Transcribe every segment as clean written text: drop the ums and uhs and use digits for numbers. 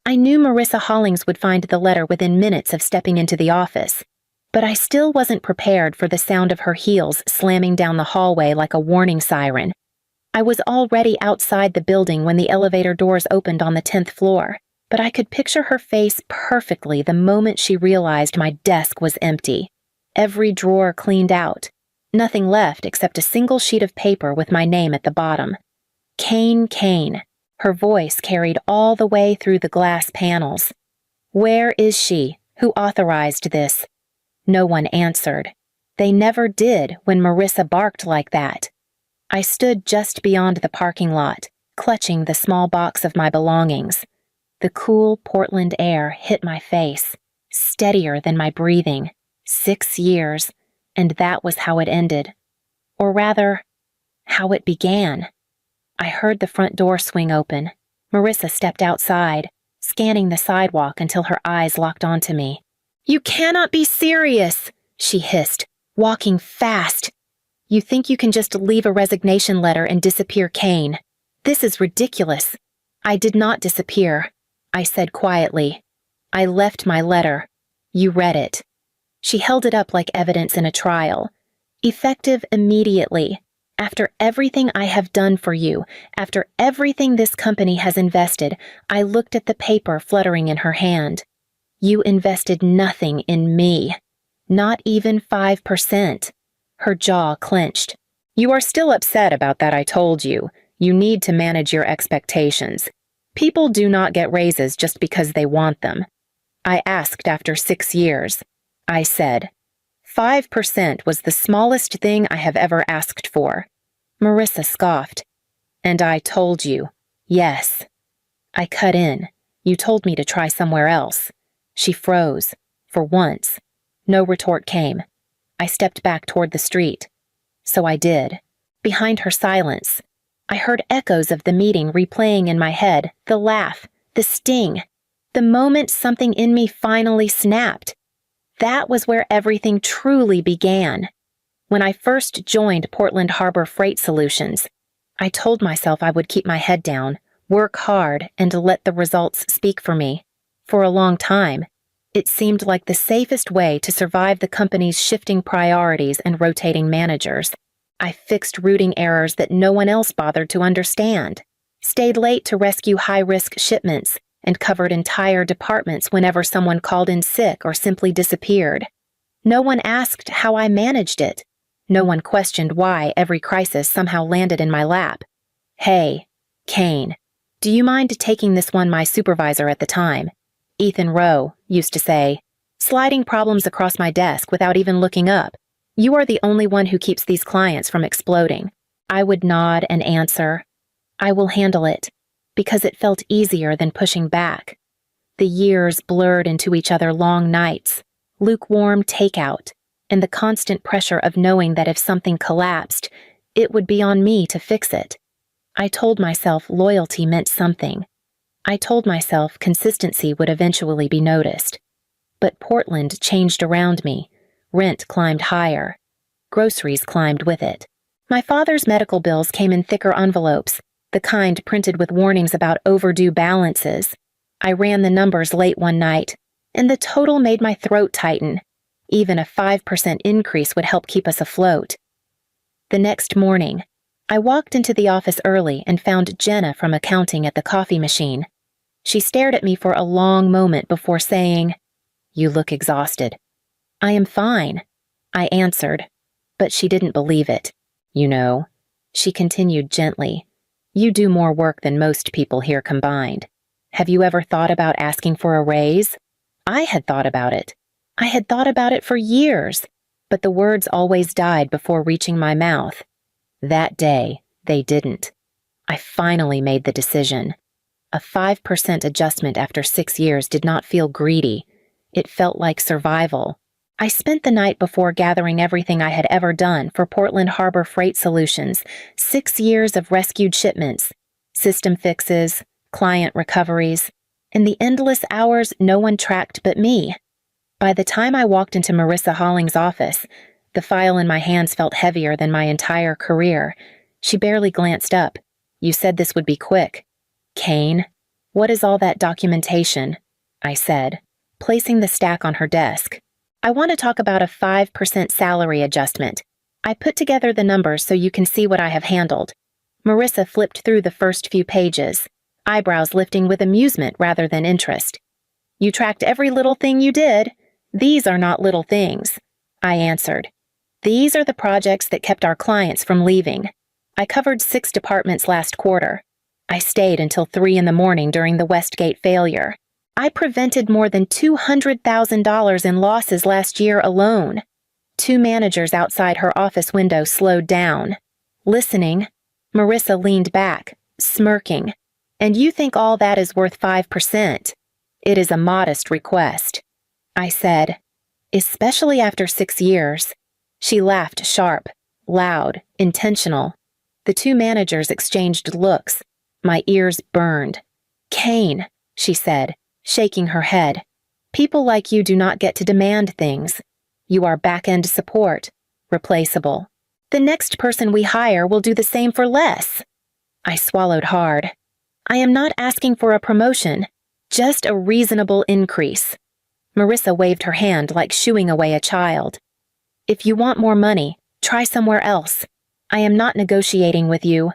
I knew Marissa Hollings would find the letter within minutes of stepping into the office, but I still wasn't prepared for the sound of her heels slamming down the hallway like a warning siren. I was already outside the building when the elevator doors opened on the 10th floor, but I could picture her face perfectly the moment she realized my desk was empty. Every drawer cleaned out. Nothing left except a single sheet of paper with my name at the bottom. Kane Kane. Her voice carried all the way through the glass panels. Where is she? Who authorized this? No one answered. They never did when Marissa barked like that. I stood just beyond the parking lot, clutching the small box of my belongings. The cool Portland air hit my face, steadier than my breathing. 6 years, and that was how it ended. Or rather, how it began. I heard the front door swing open. Marissa stepped outside, scanning the sidewalk until her eyes locked onto me. "You cannot be serious," she hissed, walking fast. "You think you can just leave a resignation letter and disappear, Kane? This is ridiculous." "I did not disappear," I said quietly. "I left my letter. You read it." She held it up like evidence in a trial. "Effective immediately. After everything I have done for you, after everything this company has invested," I looked at the paper fluttering in her hand. "You invested nothing in me. Not even 5%. Her jaw clenched. "You are still upset about that, I told you. You need to manage your expectations. People do not get raises just because they want them. I asked after 6 years. I said, 5% was the smallest thing I have ever asked for." Marissa scoffed. "And I told you, yes." I cut in. "You told me to try somewhere else." She froze. For once. No retort came. I stepped back toward the street. So I did. Behind her silence, I heard echoes of the meeting replaying in my head, the laugh, the sting, the moment something in me finally snapped. That was where everything truly began. When I first joined Portland Harbor Freight Solutions, I told myself I would keep my head down, work hard, and let the results speak for me. For a long time, it seemed like the safest way to survive the company's shifting priorities and rotating managers. I fixed routing errors that no one else bothered to understand, stayed late to rescue high-risk shipments, and covered entire departments whenever someone called in sick or simply disappeared. No one asked how I managed it. No one questioned why every crisis somehow landed in my lap. "Hey, Kane, do you mind taking this one?" My supervisor at the time, Ethan Rowe, used to say, sliding problems across my desk without even looking up. "You are the only one who keeps these clients from exploding." I would nod and answer, "I will handle it," because it felt easier than pushing back. The years blurred into each other long nights, lukewarm takeout, and the constant pressure of knowing that if something collapsed, it would be on me to fix it. I told myself loyalty meant something. I told myself consistency would eventually be noticed. But Portland changed around me. Rent climbed higher. Groceries climbed with it. My father's medical bills came in thicker envelopes, the kind printed with warnings about overdue balances. I ran the numbers late one night, and the total made my throat tighten. Even a 5% increase would help keep us afloat. The next morning, I walked into the office early and found Jenna from accounting at the coffee machine. She stared at me for a long moment before saying, "You look exhausted." "I am fine," I answered, but she didn't believe it. "You know," she continued gently, "you do more work than most people here combined. Have you ever thought about asking for a raise?" I had thought about it. I had thought about it for years, but the words always died before reaching my mouth. That day, they didn't. I finally made the decision. A 5% adjustment after 6 years did not feel greedy. It felt like survival. I spent the night before gathering everything I had ever done for Portland Harbor Freight Solutions, 6 years of rescued shipments, system fixes, client recoveries, and the endless hours no one tracked but me. By the time I walked into Marissa Hollings' office, the file in my hands felt heavier than my entire career. She barely glanced up. "You said this would be quick." "Kane, What is all that documentation? I said, placing the stack on her desk. I want to talk about a 5% salary adjustment. I put together the numbers so you can see what I have handled. Marissa flipped through the first few pages, eyebrows lifting with amusement rather than interest. You tracked every little thing you did. These are not little things, I answered. These are the projects that kept our clients from leaving. I covered 6 departments last quarter. I stayed until 3 in the morning during the Westgate failure. I prevented more than $200,000 in losses last year alone. 2 managers outside her office window slowed down. Listening, Marissa leaned back, smirking. And you think all that is worth 5%? It is a modest request. I said, especially after 6 years. She laughed sharp, loud, intentional. The 2 managers exchanged looks. My ears burned. Kane, she said, shaking her head. People like you do not get to demand things. You are back-end support, replaceable. The next person we hire will do the same for less. I swallowed hard. I am not asking for a promotion, just a reasonable increase. Marissa waved her hand like shooing away a child. If you want more money, try somewhere else. I am not negotiating with you.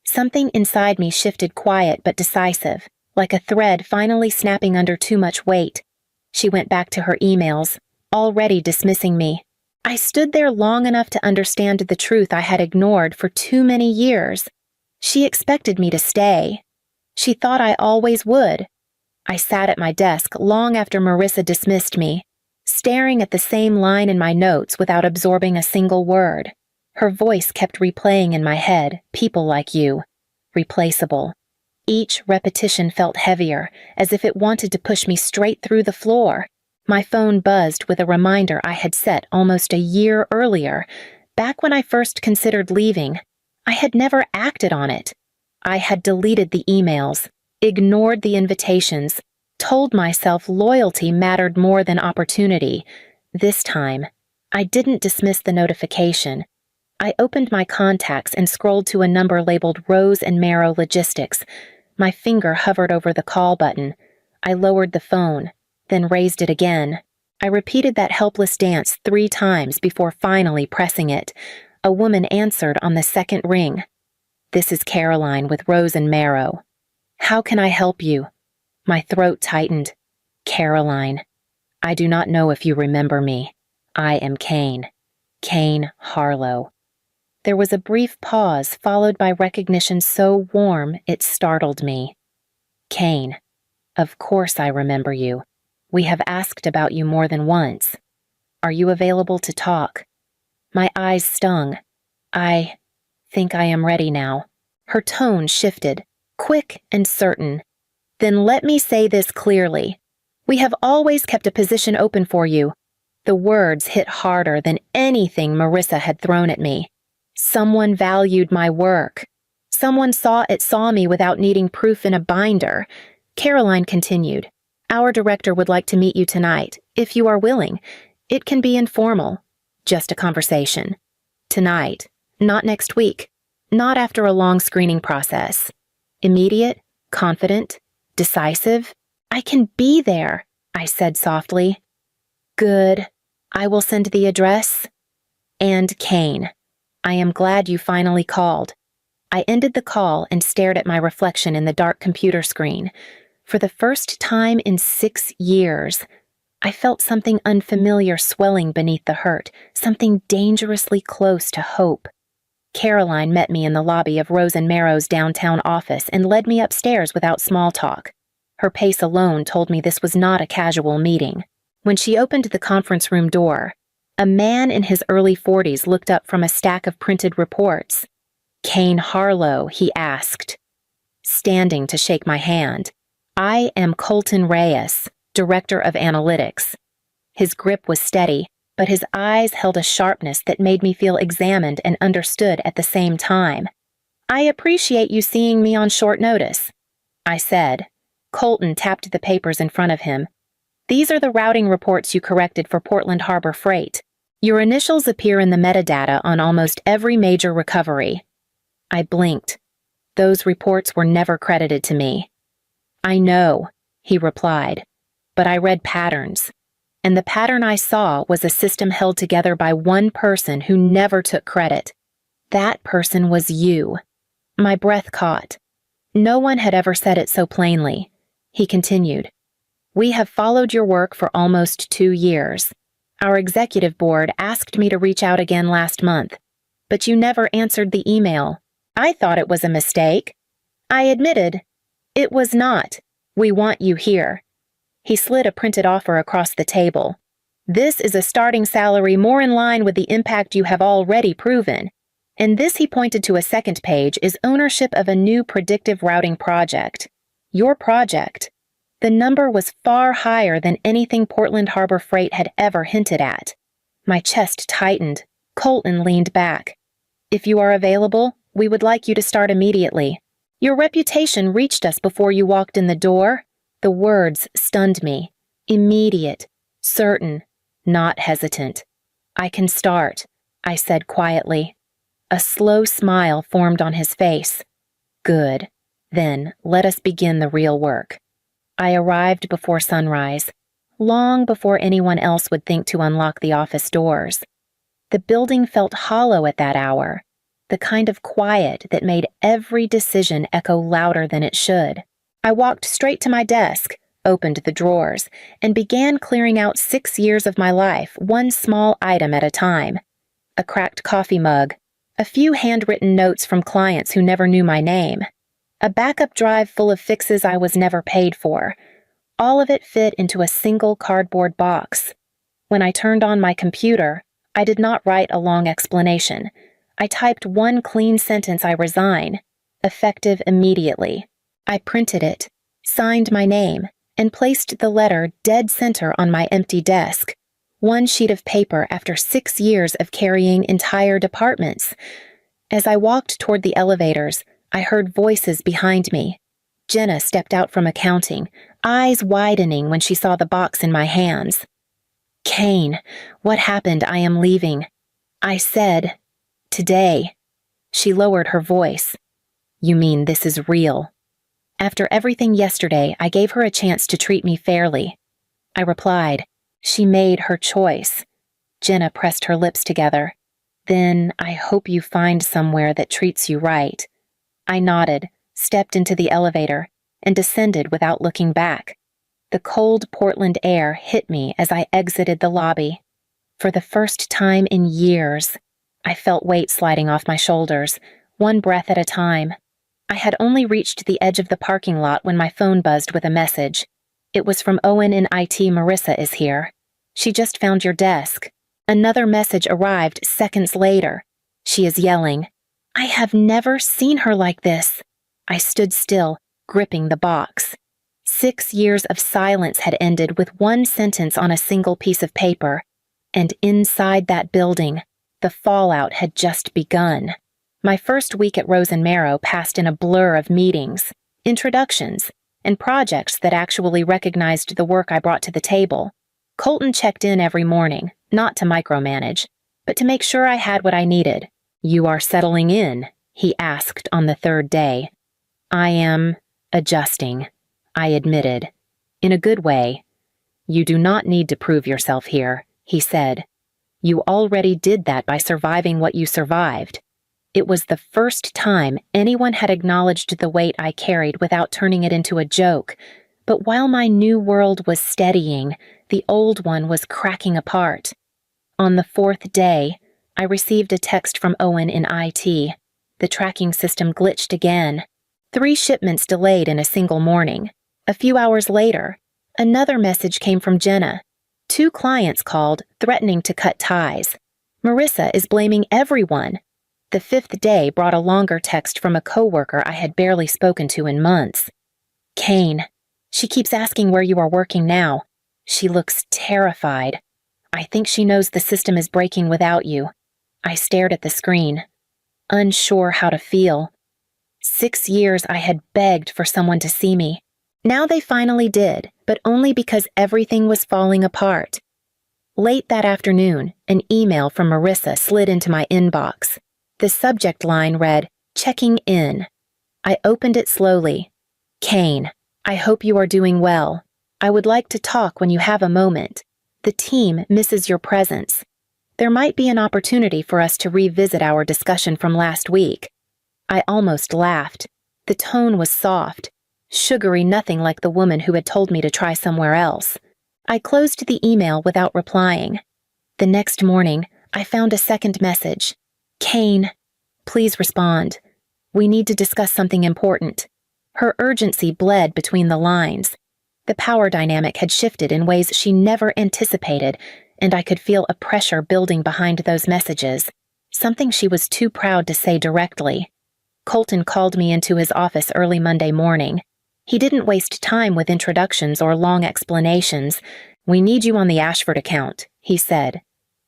Something inside me shifted quiet but decisive, like a thread finally snapping under too much weight. She went back to her emails, already dismissing me. I stood there long enough to understand the truth I had ignored for too many years. She expected me to stay. She thought I always would. I sat at my desk long after Marissa dismissed me, staring at the same line in my notes without absorbing a single word. Her voice kept replaying in my head, people like you. Replaceable. Each repetition felt heavier, as if it wanted to push me straight through the floor. My phone buzzed with a reminder I had set almost a year earlier, back when I first considered leaving. I had never acted on it. I had deleted the emails, ignored the invitations, told myself loyalty mattered more than opportunity. This time, I didn't dismiss the notification. I opened my contacts and scrolled to a number labeled Rose and Marrow Logistics. My finger hovered over the call button. I lowered the phone, then raised it again. I repeated that helpless dance 3 times before finally pressing it. A woman answered on the second ring. This is Caroline with Rose and Marrow. How can I help you? My throat tightened. Caroline. I do not know if you remember me. I am Kane. Kane Harlow. There was a brief pause followed by recognition so warm it startled me. Kane. Of course I remember you. We have asked about you more than once. Are you available to talk? My eyes stung. I think I am ready now. Her tone shifted, quick and certain. Then let me say this clearly. We have always kept a position open for you. The words hit harder than anything Marissa had thrown at me. Someone valued my work. Someone saw me without needing proof in a binder. Caroline continued. Our director would like to meet you tonight, if you are willing. It can be informal, just a conversation. Tonight, not next week, not after a long screening process. Immediate, confident, decisive. I can be there, I said softly. Good. I will send the address. And Kane. I am glad you finally called. I ended the call and stared at my reflection in the dark computer screen. For the first time in 6 years, I felt something unfamiliar swelling beneath the hurt, something dangerously close to hope. Caroline met me in the lobby of Rose and Marrow's downtown office and led me upstairs without small talk. Her pace alone told me this was not a casual meeting. When she opened the conference room door, a man in his early 40s looked up from a stack of printed reports. Kane Harlow, he asked, standing to shake my hand. I am Colton Reyes, Director of Analytics. His grip was steady, but his eyes held a sharpness that made me feel examined and understood at the same time. I appreciate you seeing me on short notice, I said. Colton tapped the papers in front of him. These are the routing reports you corrected for Portland Harbor Freight. Your initials appear in the metadata on almost every major recovery. I blinked. Those reports were never credited to me. I know, he replied, but I read patterns. And the pattern I saw was a system held together by one person who never took credit. That person was you. My breath caught. No one had ever said it so plainly. He continued, "We have followed your work for almost 2 years. Our executive board asked me to reach out again last month, but you never answered the email. I thought it was a mistake." I admitted, "It was not. We want you here." He slid a printed offer across the table. "This is a starting salary more in line with the impact you have already proven. And this," he pointed to a second page, "is ownership of a new predictive routing project. Your project." The number was far higher than anything Portland Harbor Freight had ever hinted at. My chest tightened. Colton leaned back. "If you are available, we would like you to start immediately. Your reputation reached us before you walked in the door." The words stunned me. Immediate, certain, not hesitant. "I can start," I said quietly. A slow smile formed on his face. "Good. Then let us begin the real work." I arrived before sunrise, long before anyone else would think to unlock the office doors. The building felt hollow at that hour, the kind of quiet that made every decision echo louder than it should. I walked straight to my desk, opened the drawers, and began clearing out 6 years of my life, one small item at a time. A cracked coffee mug, a few handwritten notes from clients who never knew my name, a backup drive full of fixes I was never paid for. All of it fit into a single cardboard box. When I turned on my computer, I did not write a long explanation. I typed one clean sentence: "I resign," effective immediately. I printed it, signed my name, and placed the letter dead center on my empty desk. One sheet of paper after 6 years of carrying entire departments. As I walked toward the elevators, I heard voices behind me. Jenna stepped out from accounting, eyes widening when she saw the box in my hands. "Kane, what happened? I am leaving." I said, "Today." She lowered her voice. "You mean this is real?" After everything yesterday, I gave her a chance to treat me fairly. I replied, "She made her choice." Jenna pressed her lips together. "Then I hope you find somewhere that treats you right." I nodded, stepped into the elevator, and descended without looking back. The cold Portland air hit me as I exited the lobby. For the first time in years, I felt weight sliding off my shoulders, one breath at a time. I had only reached the edge of the parking lot when my phone buzzed with a message. It was from Owen in IT. "Marissa is here. She just found your desk." Another message arrived seconds later. "She is yelling." I have never seen her like this. I stood still, gripping the box. 6 years of silence had ended with one sentence on a single piece of paper, and inside that building, the fallout had just begun. My first week at Rose and Marrow passed in a blur of meetings, introductions, and projects that actually recognized the work I brought to the table. Colton checked in every morning, not to micromanage, but to make sure I had what I needed. "You are settling in?" he asked on the 3rd day. "I am adjusting," I admitted, in a good way. "You do not need to prove yourself here," he said. "You already did that by surviving what you survived." It was the first time anyone had acknowledged the weight I carried without turning it into a joke. But while my new world was steadying, the old one was cracking apart. On the 4th day, I received a text from Owen in IT. The tracking system glitched again. 3 shipments delayed in a single morning. A few hours later, another message came from Jenna. 2 clients called, threatening to cut ties. Marissa is blaming everyone. The 5th day brought a longer text from a coworker I had barely spoken to in months. "Kane, she keeps asking where you are working now. She looks terrified. I think she knows the system is breaking without you." I stared at the screen, unsure how to feel. 6 years I had begged for someone to see me. Now they finally did, but only because everything was falling apart. Late that afternoon, an email from Marissa slid into my inbox. The subject line read, "Checking in." I opened it slowly. "Kane, I hope you are doing well. I would like to talk when you have a moment. The team misses your presence. There might be an opportunity for us to revisit our discussion from last week. I almost laughed. The tone was soft, sugary, nothing like the woman who had told me to try somewhere else. I closed the email without replying. The next morning, I found a second message. Kane, please respond. We need to discuss something important. Her urgency bled between the lines. The power dynamic had shifted in ways she never anticipated, and I could feel a pressure building behind those messages, something she was too proud to say directly. Colton called me into his office early Monday morning. He didn't waste time with introductions or long explanations. We need you on the Ashford account, he said.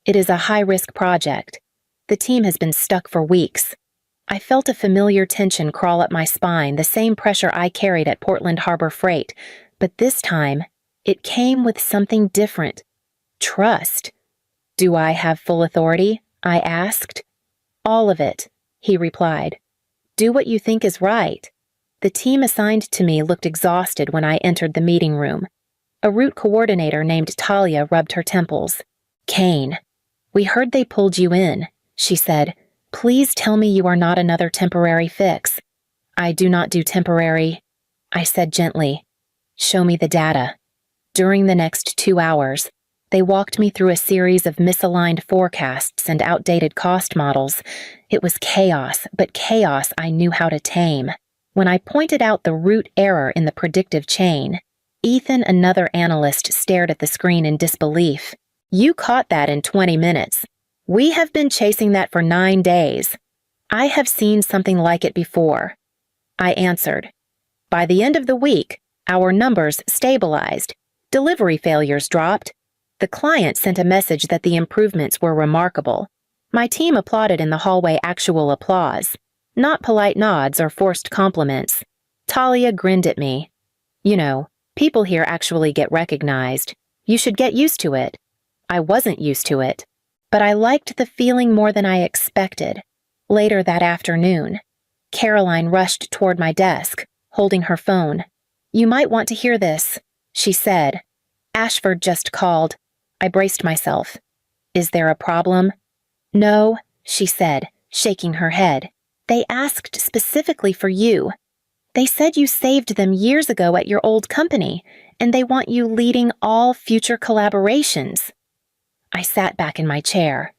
It is a high-risk project. The team has been stuck for weeks. I felt a familiar tension crawl up my spine, the same pressure I carried at Portland Harbor Freight, but this time, it came with something different. Trust. Do I have full authority? I asked. All of it, he replied. Do what you think is right. The team assigned to me looked exhausted when I entered the meeting room. A route coordinator named Talia rubbed her temples. Kane, we heard they pulled you in, she said. Please tell me you are not another temporary fix. I do not do temporary, I said gently. Show me the data. During the next 2 hours, they walked me through a series of misaligned forecasts and outdated cost models. It was chaos, but chaos I knew how to tame. When I pointed out the root error in the predictive chain, Ethan, another analyst, stared at the screen in disbelief. You caught that in 20 minutes. We have been chasing that for 9 days. I have seen something like it before. I answered. By the end of the week, our numbers stabilized. Delivery failures dropped. The client sent a message that the improvements were remarkable. My team applauded in the hallway, actual applause, not polite nods or forced compliments. Talia grinned at me. You know, people here actually get recognized. You should get used to it. I wasn't used to it, but I liked the feeling more than I expected. Later that afternoon, Caroline rushed toward my desk, holding her phone. You might want to hear this, she said. Ashford just called. I braced myself. Is there a problem? No, she said, shaking her head. They asked specifically for you. They said you saved them years ago at your old company, and they want you leading all future collaborations. I sat back in my chair,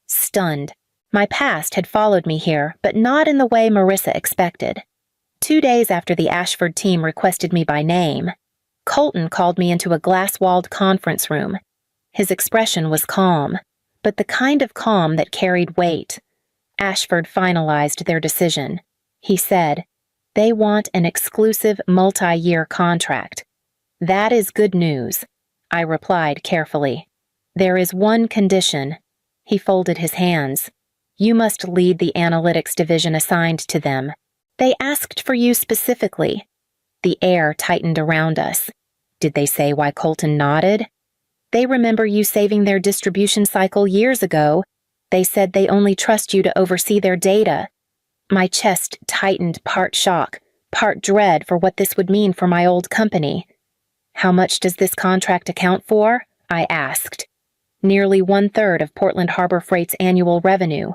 stunned. My past had followed me here, but not in the way Marissa expected. 2 days after the Ashford team requested me by name, Colton called me into a glass-walled conference room. His expression was calm, but the kind of calm that carried weight. Ashford finalized their decision. He said, they want an exclusive multi-year contract. That is good news, I replied carefully. There is one condition. He folded his hands. You must lead the analytics division assigned to them. They asked for you specifically. The air tightened around us. Did they say why Colton nodded? They remember you saving their distribution cycle years ago. They said they only trust you to oversee their data. My chest tightened, part shock, part dread for what this would mean for my old company. How much does this contract account for? I asked. Nearly 1/3 of Portland Harbor Freight's annual revenue,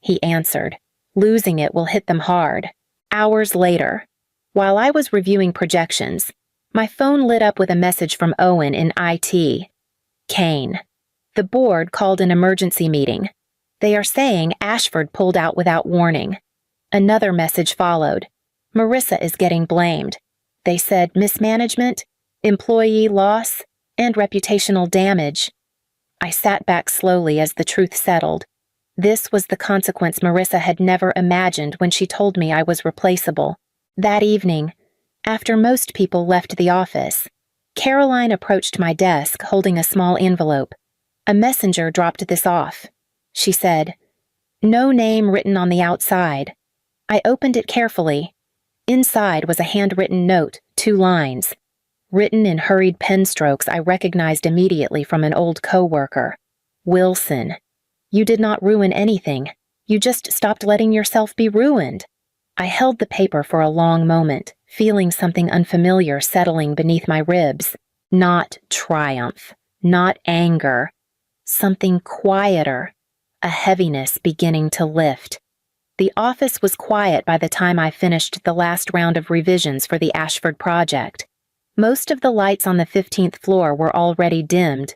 he answered. Losing it will hit them hard. Hours later, while I was reviewing projections, my phone lit up with a message from Owen in IT. Kane. The board called an emergency meeting. They are saying Ashford pulled out without warning. Another message followed. Marissa is getting blamed. They said mismanagement, employee loss, and reputational damage. I sat back slowly as the truth settled. This was the consequence Marissa had never imagined when she told me I was replaceable. That evening, after most people left the office, Caroline approached my desk holding a small envelope. A messenger dropped this off. She said, "No name written on the outside." I opened it carefully. Inside was a handwritten note, 2 lines. Written in hurried pen strokes I recognized immediately from an old coworker. Wilson, you did not ruin anything. You just stopped letting yourself be ruined. I held the paper for a long moment, feeling something unfamiliar settling beneath my ribs. Not triumph, not anger, something quieter, a heaviness beginning to lift. The office was quiet by the time I finished the last round of revisions for the Ashford project. Most of the lights on the 15th floor were already dimmed,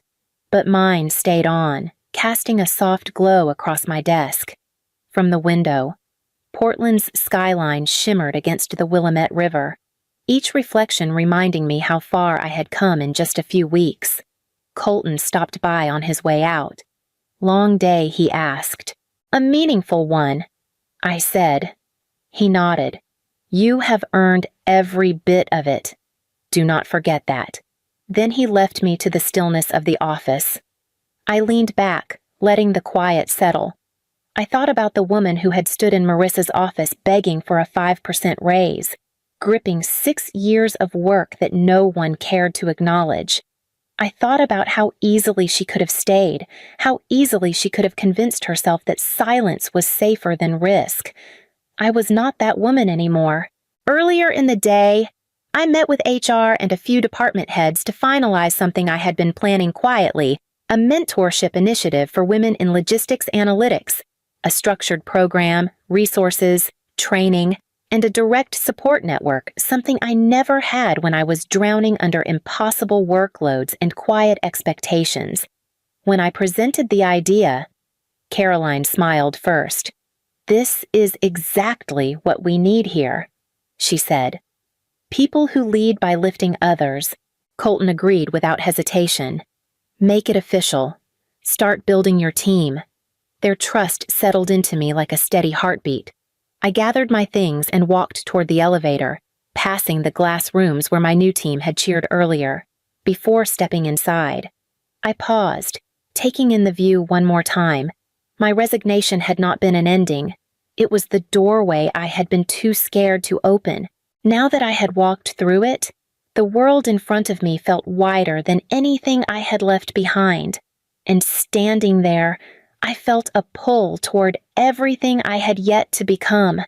but mine stayed on, casting a soft glow across my desk. From the window, Portland's skyline shimmered against the Willamette River, each reflection reminding me how far I had come in just a few weeks. Colton stopped by on his way out. "Long day," he asked. "A meaningful one," I said. He nodded. "You have earned every bit of it. Do not forget that." Then he left me to the stillness of the office. I leaned back, letting the quiet settle. I thought about the woman who had stood in Marissa's office begging for a 5% raise, gripping 6 years of work that no one cared to acknowledge. I thought about how easily she could have stayed, how easily she could have convinced herself that silence was safer than risk. I was not that woman anymore. Earlier in the day, I met with HR and a few department heads to finalize something I had been planning quietly, a mentorship initiative for women in logistics analytics, a structured program, resources, training, and a direct support network, something I never had when I was drowning under impossible workloads and quiet expectations. When I presented the idea, Caroline smiled first. "This is exactly what we need here," she said. "People who lead by lifting others." Colton agreed without hesitation. "Make it official. Start building your team." Their trust settled into me like a steady heartbeat. I gathered my things and walked toward the elevator, passing the glass rooms where my new team had cheered earlier. Before stepping inside, I paused, taking in the view one more time. My resignation had not been an ending. It was the doorway I had been too scared to open. Now that I had walked through it, the world in front of me felt wider than anything I had left behind. And standing there, I felt a pull toward everything I had yet to become.